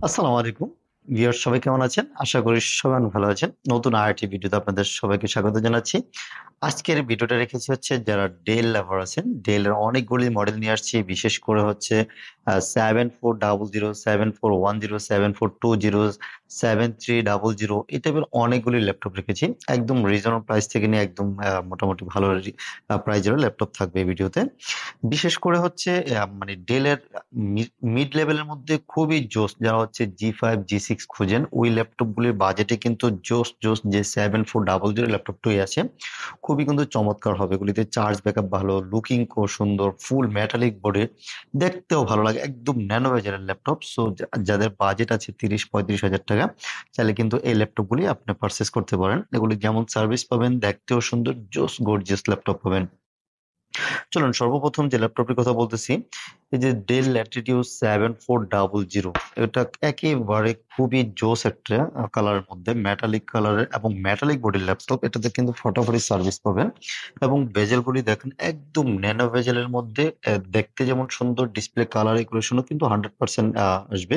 আসসালামু আলাইকুম। ভিউয়ার্স সবাই কেমন আছেন? আশা করি সবাই অনেক ভালো আছেন। নতুন আরেকটি ভিডিওতে আপনাদের সবাইকে স্বাগত জানাচ্ছি। আজকের ভিডিওটা রেখেছি হচ্ছে যারা ডেল লাভার আছেন, ডেলের অনেকগুলি মডেল নিয়ে আসছি। বিশেষ করে হচ্ছে 7400, 7410, 7420, 7300 এই টাইপের অনেকগুলি ল্যাপটপ রেখেছি। একদম রিজনেবল প্রাইস থেকে নিয়ে একদম মোটামুটি ভালো প্রাইজেরও ল্যাপটপ থাকবে এই ভিডিওতে। বিশেষ করে হচ্ছে মানে ডেলের মিড লেভেলের মধ্যে খুবই জোস যারা হচ্ছে G5 G6 খুঁজেন ওই ল্যাপটপ গুলির বাজেটে কিন্তু জোস জোস যে 7400 ল্যাপটপটাই আছে খুবই কিন্তু চমৎকার হবে। এগুলিতে চার্জ ব্যাকআপ ভালো, লুকিং খুব সুন্দর, ফুল মেটালিক বডি, দেখতেও ভালো লাগে, একদম ন্যানো বাজেটের ল্যাপটপ। সো যাদের বাজেট আছে 30-35 হাজার টাকা চাইলে কিন্তু এই ল্যাপটপ গুলি আপনি পারচেস করতে পারেন। এগুলি যেমন সার্ভিস পাবেন, দেখতেও সুন্দর, জোস গর্জিয়াস ল্যাপটপ পাবেন। চলুন সর্বপ্রথম যে ল্যাপটপটির কথা বলতেছি, এই যে ডেল ল্যাটিটিউড 7400, এটা একেবারে খুবই জোস একটা কালারের মধ্যে, মেটালিক কালারের এবং মেটালিক বডির ল্যাপটপ। এটাতে কিন্তু ফটাফটি সার্ভিস পাবেন এবং বেজেল গুলি দেখেন একদম ন্যানো বেজেলের মধ্যে। দেখতে যেমন সুন্দর, ডিসপ্লে কালার একুরেশনও কিন্তু 100% আসবে,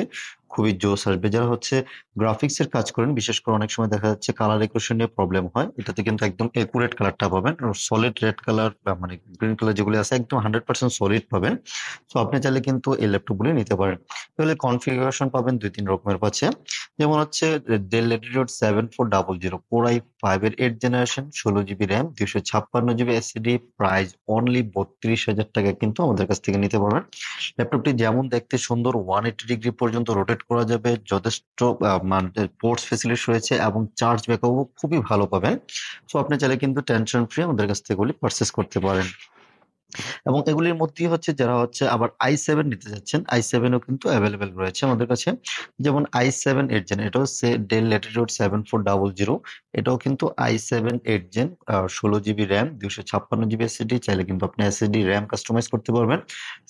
খুবই জোস আসবে। যারা হচ্ছে গ্রাফিক্স এর কাজ করেন, বিশেষ করে অনেক সময় দেখা যাচ্ছে কালার একুরেশন নিয়ে প্রবলেম হয়, এটাতে কিন্তু একদম একুরেট কালারটা পাবেন। সলিড রেড কালার মানে গ্রিন কালার যেগুলি আছে একদম 100% সলিড পাবেন। তো আপনি চাইলে কিন্তু এই ল্যাপটপ গুলি নিতে পারেন। তাহলে কনফিগারেশন পাবেন দুই তিন রকমের পাচ্ছে। যেমন হচ্ছে ডেল ল্যাটিটিউড 7400 কোর i5 এর 8th generation, 16 GB RAM, 256 GB SSD, price only 32 হাজার টাকা কিন্তু আমাদের কাছ থেকে নিতে পারবেন। ল্যাপটপটি যেমন দেখতে সুন্দর, 180 ডিগ্রি পর্যন্ত রোটেট করা যাবে, যথেষ্ট মানে পোর্টস ফেসিলিটি রয়েছে এবং চার্জ ব্যাকআপও খুবই ভালো পাবেন। সো আপনি চাইলে কিন্তু টেনশন ফ্রি আমাদের কাছ থেকে এগুলি পারচেস করতে পারেন। এবং এগুলির মধ্যেই হচ্ছে যারা হচ্ছে আবার i7 নিতে যাচ্ছেন, i7ও কিন্তু অ্যাভেলেবেল রয়েছে আমাদের কাছে। যেমন i7 8 জেন, এটা হচ্ছে ডেল ল্যাটিটিউড 7400, এটাও কিন্তু i7 8 gen, 16 GB RAM, 256 GB SSD. চাইলে কিন্তু আপনি এসএসডি র্যাম কাস্টমাইজ করতে পারবেন,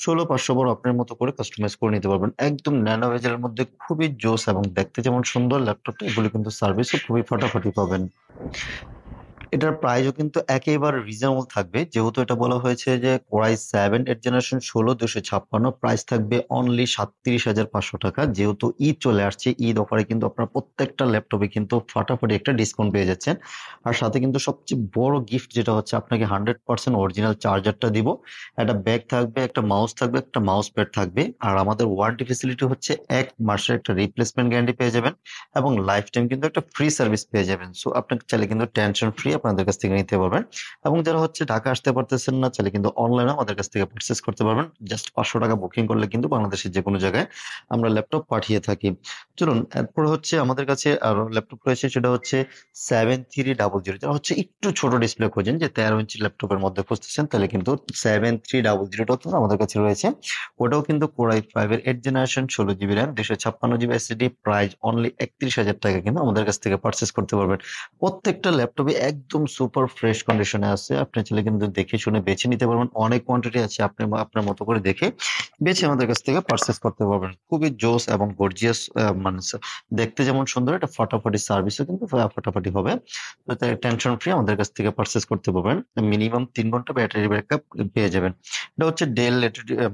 16 500 বড় আপনার মতো করে কাস্টমাইজ করে নিতে পারবেন। একদম ন্যানো বেজেলের মধ্যে খুবই জোস এবং দেখতে যেমন সুন্দর ল্যাপটপটা, এগুলো কিন্তু সার্ভিসও খুবই ফাটাফাটি পাবেন। এটার প্রাইসও কিন্তু একেবারে রিজনেবল থাকবে, যেহেতু এটা বলা হয়েছে যে কোরাই 7 8 জেনারেশন 16 256, প্রাইস থাকবে অনলি 37,500 টাকা। যেহেতু ঈদ চলে আসছে, ঈদ অফারে কিন্তু আপনার প্রত্যেকটা ল্যাপটপে কিন্তু ফাটাফাটি একটা ডিসকাউন্ট পেয়ে যাচ্ছেন। আর সাথে কিন্তু সবচেয়ে বড় গিফট যেটা হচ্ছে আপনাকে 100% অরিজিনাল চার্জারটা দিব, একটা ব্যাগ থাকবে, একটা মাউস থাকবে, একটা মাউস প্যাড থাকবে। আর আমাদের ওয়ারেন্টি ফেসিলিটি হচ্ছে 1 মাসের একটা রিপ্লেসমেন্ট গ্যারান্টি পেয়ে যাবেন এবং লাইফ টাইম কিন্তু একটা ফ্রি সার্ভিস পেয়ে যাবেন। সো আপনাকে চাইলে কিন্তু টেনশন ফ্রি আপনাদের কাছ থেকে নিতে পারবেন। এবং যারা হচ্ছে ঢাকা আসতে পারতেছেন না, চাইলে কিন্তু অনলাইনে আমাদের কাছ থেকে পারচেস করতে পারবেন। জাস্ট 500 টাকা বুকিং করলে কিন্তু বাংলাদেশের যে কোনো জায়গায় আমরা ল্যাপটপ পাঠিয়ে থাকি। চলুন এরপর হচ্ছে আমাদের কাছে আরো ল্যাপটপ রয়েছে, সেটা হচ্ছে 7300। যারা হচ্ছে একটু ছোট ডিসপ্লে খোঁজেন, যে 13 ইঞ্চি ল্যাপটপের মধ্যে খুঁজতেছেন, তাহলে কিন্তু 7300টাও কিন্তু আমাদের কাছে রয়েছে। ওটাও কিন্তু কোর i5 এর 8th generation, 16 GB RAM, 256 GB SSD, price only 31,000 টাকা কিন্তু আমাদের কাছ থেকে পারচেস করতে পারবেন। প্রত্যেকটা ল্যাপটপে একদম সুপার ফ্রেশ কন্ডিশনে আছে, আপনি চাইলে কিন্তু দেখে শুনে বেছে নিতে পারবেন। অনেক কোয়ান্টিটি আছে, আপনি আপনার মতো করে দেখে বেছে আমাদের কাছ থেকে পারচেস করতে পারবেন। খুবই জোস এবং গর্জিয়াস, মানে দেখতে যেমন সুন্দর, এটা ফাটাফাটি সার্ভিসও কিন্তু ফাটাফাটি হবে। তো তাই টেনশন ফ্রি আমাদের কাছ থেকে পারচেস করতে পারবেন। মিনিমাম 3 ঘন্টা ব্যাটারি ব্যাকআপ পেয়ে যাবেন। এটা হচ্ছে ডেল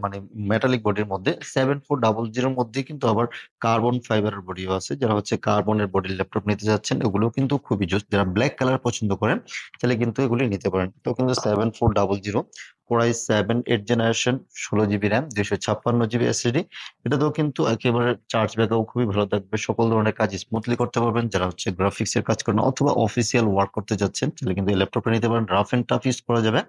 মানে মেটালিক বডির মধ্যে। 7400 মধ্যে কিন্তু আবার কার্বন ফাইবারের বডিও আছে। যারা হচ্ছে কার্বনের বডির ল্যাপটপ নিতে যাচ্ছেন, এগুলো কিন্তু খুবই জোস। যারা ব্ল্যাক কালার পছন্দ করেন তাহলে কিন্তু এগুলি নিতে পারেন। তো কিন্তু 7400 core i 7 8 generation, 16 GB RAM, 256 GB SSD. এটাতেও কিন্তু একেবারে চার্জ ব্যাকআপ খুবই ভালো থাকবে, সকল ধরনের কাজ স্মুথলি করতে পারবেন। যারা হচ্ছে গ্রাফিক্স এর কাজ করেন অথবা অফিসিয়াল ওয়ার্ক করতে যাচ্ছেন, তাহলে কিন্তু এই ল্যাপটপটা নিতে পারেন, রাফ এন্ড টাফ ইউজ করা যাবে।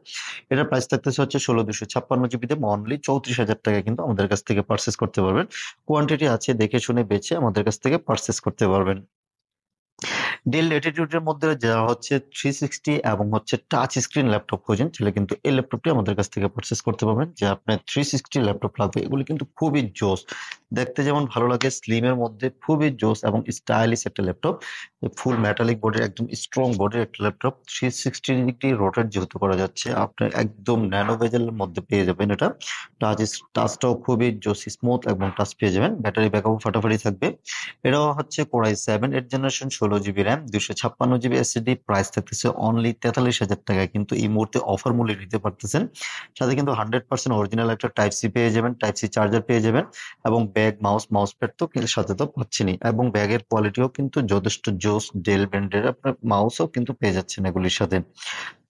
এটার প্রাইস থাকতেছে হচ্ছে 16 256 জিবিতে অনলি 34,000 টাকা কিন্তু আমাদের কাছ থেকে পারচেস করতে পারবেন। কোয়ান্টিটি আছে, দেখে শুনে বেছে আমাদের কাছ থেকে পারচেস করতে পারবেন। ডেল ল্যাটিটিউডের মধ্যে যারা হচ্ছে 360 এবং হচ্ছে টাচ স্ক্রিন ল্যাপটপ খোঁজেন, তাহলে কিন্তু এই ল্যাপটপটি আমাদের কাছ থেকে পারচেস করতে পারবেন। যে আপনার 360 ল্যাপটপ লাগবে, এগুলো কিন্তু খুবই জোস, দেখতে যেমন ভালো লাগে, স্লিমের মধ্যে খুবই জোস এবং স্টাইলিশ একটা ল্যাপটপ। ফুল মেটালিক বডির, একদম স্ট্রং বডির একটা ল্যাপটপ। 360 ডিগ্রি রোটেট যেহেতু করা যাচ্ছে, আপনার একদম ন্যানো বেজেলের মধ্যে পেয়ে যাবেন এটা। টাচ টাচটাও খুবই জোস, স্মুথ এবং টাচ পেয়ে যাবেন। ব্যাটারি ব্যাকআপ ফাটাফাটি থাকবে। এটাও হচ্ছে core i 7 8 generation, 16 GB RAM, 256 GB SSD, price থাকতেছে অনলি 43,000 টাকায় কিন্তু এই মুহূর্তে অফার মূল্যে নিতে পারতেছেন। সাথে কিন্তু 100% অরিজিনাল একটা টাইপ সি পেয়ে যাবেন, টাইপ সি চার্জার পেয়ে যাবেন এবং ব্যাগ, মাউস প্যাড তো সাথে তো পাচ্ছেনই, এবং ব্যাগের কোয়ালিটিও কিন্তু যথেষ্ট জোস। ডেল ব্র্যান্ডের আপনার মাউসও কিন্তু পেয়ে যাচ্ছেন এগুলির সাথে।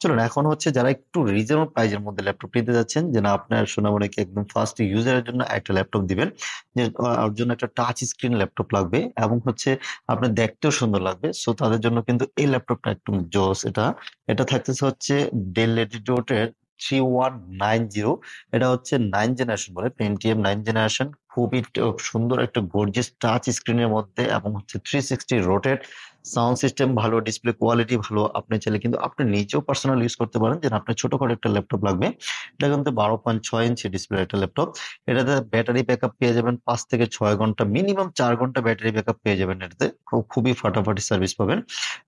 চলুন এখন হচ্ছে যারা একটু রিজনেবল প্রাইজের মধ্যে ল্যাপটপ নিতে যাচ্ছেন, যে না আপনার সোনামণিকে একদম ফার্স্ট ইউজারের জন্য একটা ল্যাপটপ দিবেন, যে ওর জন্য একটা টাচ স্ক্রিন ল্যাপটপ লাগবে এবং হচ্ছে আপনার দেখতেও সুন্দর লাগবে, সো তাদের জন্য কিন্তু এই ল্যাপটপটা একদম জোস। এটা এটা থাকতেছে হচ্ছে ডেল ল্যাটিটিউডের 3190। এটা হচ্ছে 9 জেনারেশন বলে, পেন্টিএম 9 জেনারেশন। খুবই সুন্দর একটা গর্জিয়াস টাচ স্ক্রিনের মধ্যে, এবং হচ্ছে 360 রোটেট সাউন্ড সিস্টেম ভালো, ডিসপ্লে কোয়ালিটি ভালো। আপনি চাইলে কিন্তু আপনি নিজেও পার্সোনাল ইউজ করতে পারেন, যেন আপনার ছোটখাটো একটা ল্যাপটপ লাগবে। এটা কিন্তু 12.6 ইঞ্চি ডিসপ্লে একটা ল্যাপটপ। এটাতে ব্যাটারি ব্যাকআপ পেয়ে যাবেন 5 থেকে 6 ঘন্টা, মিনিমাম 4 ঘন্টা ব্যাটারি ব্যাকআপ পেয়ে যাবেন এটাতে। খুবই ফাটাফাটি সার্ভিস পাবেন,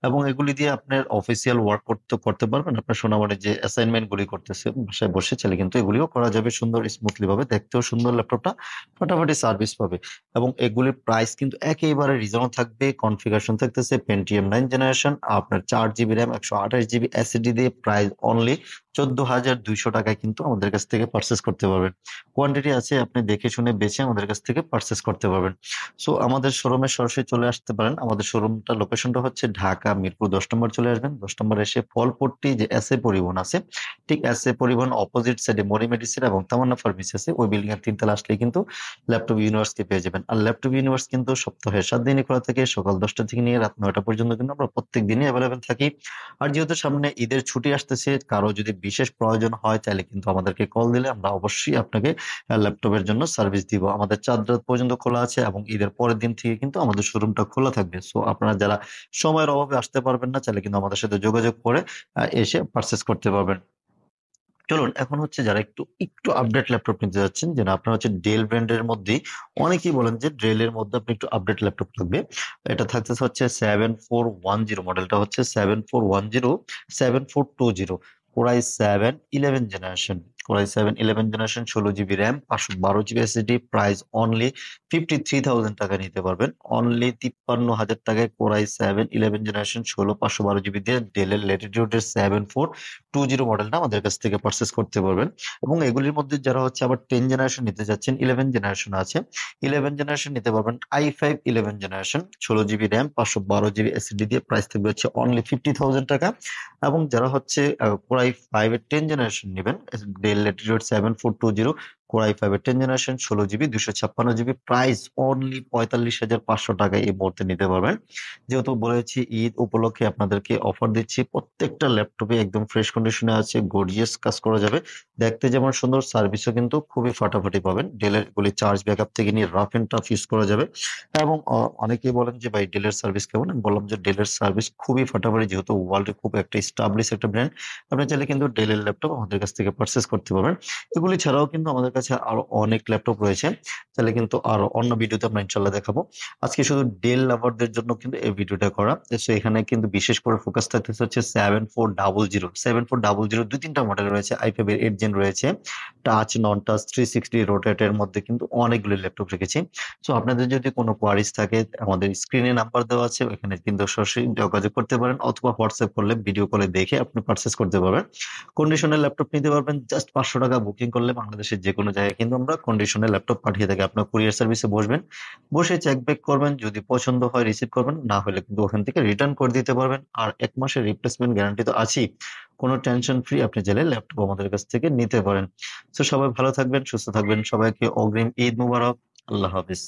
এবং এগুলি দিয়ে আপনার অফিসিয়াল ওয়ার্ক করতে করতে পারবেন। আপনার সোনামণি যে অ্যাসাইনমেন্ট গুলি করতেছে বাসায় বসে, চাইলে কিন্তু এগুলিও করা যাবে সুন্দর স্মুথলি ভাবে, দেখতেও সুন্দর ল্যাপটপটা, ফাটাফাটি সার্ভিস পাবে। এবং এগুলির প্রাইস কিন্তু একেবারে রিজনেবল থাকবে। কনফিগারেশন থাকতেছে পেন্টিএম 9 জেনারেশন, আপনার 4 জিবি র্যাম, 128 জিবি এসএসডি দিয়ে, প্রাইস অনলি 14,200 টাকায় কিন্তু আমাদের কাছ থেকে পারচেস করতে পারবেন। কোয়ান্টিটি আছে, আপনি দেখে শুনে বেছে আমাদের কাছ থেকে পারচেস করতে পারবেন। সো আমাদের শোরুমে সরাসরি চলে আসতে পারেন। আমাদের শোরুমটা লোকেশনটা হচ্ছে ঢাকা মিরপুর 10 নম্বর। চলে আসবেন 10 নম্বর এসে ফলপট্টি যে এস এ পরিবহন আছে, ঠিক এস এ পরিবহন অপোজিট সাইডে মরি মেডিসিন এবং তামান্না ফার্মেসি আছে, ওই বিল্ডিং এর 3 তলা আসলেই কিন্তু ল্যাপটপ ইউনিভার্সকে পেয়ে যাবেন। আর ল্যাপটপ ইউনিভার্স কিন্তু সপ্তাহে 7 দিনই খোলা থাকে, সকাল 10টা থেকে নিয়ে রাত 9টা পর্যন্ত কিন্তু আমরা প্রত্যেক দিনই অ্যাভেলেবেল থাকি। আর যেহেতু সামনে ঈদের ছুটি আসতেছে, কারো যদি বিশেষ প্রয়োজন হয় চাইলে কিন্তু আমাদেরকে কল দিলে আমরা অবশ্যই আপনাকে ল্যাপটপের জন্য সার্ভিস দিব। আমাদের 4 রাত পর্যন্ত খোলা আছে, এবং ঈদের পরের দিন থেকে কিন্তু আমাদের শোরুমটা খোলা থাকবে। সো আপনারা যারা সময়ের অভাবে আসতে পারবেন না, চাইলে কিন্তু আমাদের সাথে যোগাযোগ করে এসে পারচেস করতে পারবেন। চলুন এখন হচ্ছে যারা একটু একটু আপডেট ল্যাপটপ নিতে যাচ্ছেন, যেন আপনার হচ্ছে ডেল ব্র্যান্ডের মধ্যেই অনেকেই বলেন যে ডেলের মধ্যে আপনি একটু আপডেট ল্যাপটপ লাগবে। এটা থাকতেছে হচ্ছে 7410 মডেলটা হচ্ছে 7410, 7420, core i 7 11 generation. Core i 7 11 generation, 16 GB RAM, 512 GB SSD, price only 53,000 টাকা নিতে পারবেন। অনলি 53,000 টাকায় কোরাই 7 11 জেনারেশন 512 জিবি দিয়ে ডেলের ল্যাটিটিউডের 7420 মডেলটা আমাদের কাছ থেকে পারচেস করতে পারবেন। এবং এগুলির মধ্যে যারা হচ্ছে আবার 10 জেনারেশন নিতে যাচ্ছেন, 11 জেনারেশন আছে, 11 জেনারেশন নিতে পারবেন। i5 11 generation, 16 GB RAM, 512 GB SSD দিয়ে, প্রাইস থাকবে হচ্ছে অনলি 50,000 টাকা। এবং যারা হচ্ছে কোরাই 5 এর 10 জেনারেশন নেবেন, ডেল ল্যাটিটিউড 7420, কোরাই 5 এর 10 generation, 16 GB, 256 GB, price only 45,500 টাকায় এই মুহূর্তে নিতে পারবেন। যেহেতু বলেছি ঈদ উপলক্ষে আপনাদেরকে অফার দিচ্ছি, প্রত্যেকটা ল্যাপটপে একদম ফ্রেশ কন্ডিশনে আছে, গর্জিয়াস কাজ করা যাবে, দেখতে যেমন সুন্দর, সার্ভিসও কিন্তু খুবই ফাটাফাটি পাবেন। ডেলের গুলি চার্জ ব্যাকআপ থেকে নিয়ে রাফ এন্ড টাফ ইউজ করা যাবে। এবং অনেকেই বলেন যে ভাই ডেলের সার্ভিস কেমন, আমি বললাম যে ডেলের সার্ভিস খুবই ফাটাফাটি, যেহেতু ওয়ার্ল্ডে খুব একটা স্টাবলিশ একটা ব্র্যান্ড। আপনি চাইলে কিন্তু ডেলের ল্যাপটপ আমাদের কাছ থেকে পারচেস করতে পারবেন। এগুলি ছাড়াও কিন্তু আমাদের কাছে আরো অনেক ল্যাপটপ রয়েছে, চাইলে কিন্তু আরো অন্য ভিডিওতে আমরা ইনশাল্লাহ দেখাবো। আজকে শুধু ডেল লাভারদের জন্য কিন্তু এই ভিডিওটা করা। তো এখানে কিন্তু বিশেষ করে ফোকাস থাকতেছে হচ্ছে 7400। 2-3টা মডেল রয়েছে, i5 এর 8 জেন রয়েছে, টাচ, নন টাচ, 360 রোটেটের মধ্যে কিন্তু অনেকগুলো ল্যাপটপ রেখেছি। সো আপনাদের যদি কোনো কোয়ারিজ থাকে, আমাদের স্ক্রিনে নাম্বার দেওয়া আছে, ওখানে কিন্তু সরাসরি যোগাযোগ করতে পারেন, অথবা হোয়াটসঅ্যাপ করলে ভিডিও কলে দেখে আপনি পারচেস করতে পারবেন। কন্ডিশনের ল্যাপটপ নিতে পারবেন, জাস্ট 500 টাকা বুকিং করলে বাংলাদেশের যে কোনো জায়গায় কিন্তু আমরা কন্ডিশনের ল্যাপটপ পাঠিয়ে থাকি। আপনার কুরিয়ার সার্ভিসে বসবেন, বসে চেক ব্যাক করবেন, যদি পছন্দ হয় রিসিভ করবেন, না হলে কিন্তু ওখান থেকে রিটার্ন করে দিতে পারবেন। আর 1 মাসের রিপ্লেসমেন্ট গ্যারান্টি তো আছেই। কোনো টেনশন ফ্রি আপনি চাইলে ল্যাপটপ আমাদের কাছ থেকে নিতে পারেন। তো সবাই ভালো থাকবেন, সুস্থ থাকবেন, সবাইকে অগ্রিম ঈদ মুবারক। আল্লাহ হাফিজ।